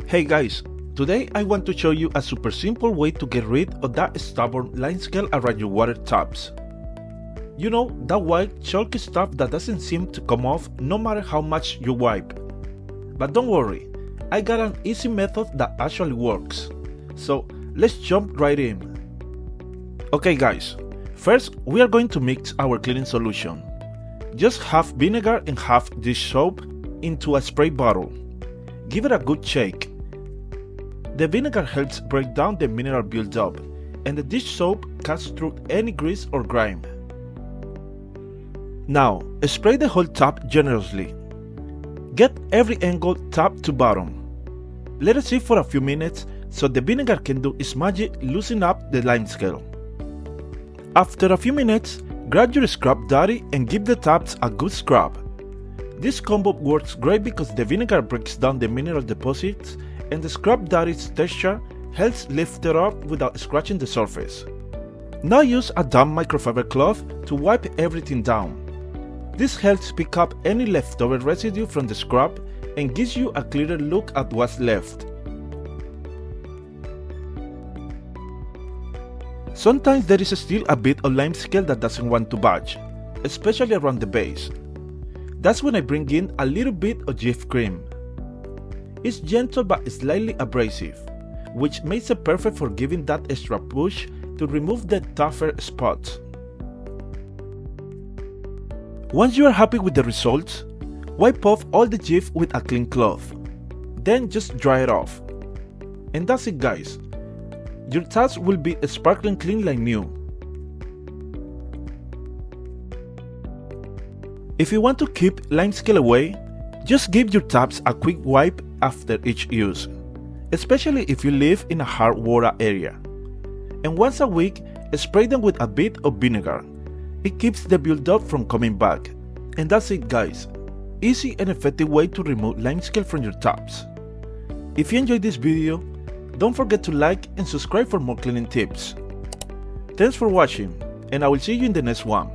Hey guys, today I want to show you a super simple way to get rid of that stubborn limescale around your water tubs. You know, that white chalky stuff that doesn't seem to come off no matter how much you wipe. But don't worry, I got an easy method that actually works. So let's jump right in. Okay guys, first we are going to mix our cleaning solution. Just half vinegar and half dish soap into a spray bottle. Give it a good shake. The vinegar helps break down the mineral buildup, and the dish soap cuts through any grease or grime. Now, spray the whole tub generously. Get every angle top to bottom. Let it sit for a few minutes so the vinegar can do its magic, loosen up the limescale. After a few minutes, grab your scrub daddy and give the tubs a good scrub. This combo works great because the vinegar breaks down the mineral deposits and the scrub daddy's texture helps lift it up without scratching the surface. Now use a damp microfiber cloth to wipe everything down. This helps pick up any leftover residue from the scrub and gives you a clearer look at what's left. Sometimes there is still a bit of limescale that doesn't want to budge, especially around the base. That's when I bring in a little bit of Jif Cream. It's gentle but slightly abrasive, which makes it perfect for giving that extra push to remove the tougher spots. Once you are happy with the results, wipe off all the Jif with a clean cloth. Then just dry it off. And that's it guys. Your tubs will be sparkling clean like new. If you want to keep limescale away, just give your tubs a quick wipe after each use, especially if you live in a hard water area. And once a week, spray them with a bit of vinegar. It keeps the buildup from coming back. And that's it guys. Easy and effective way to remove limescale from your tubs. If you enjoyed this video, don't forget to like and subscribe for more cleaning tips. Thanks for watching, and I will see you in the next one.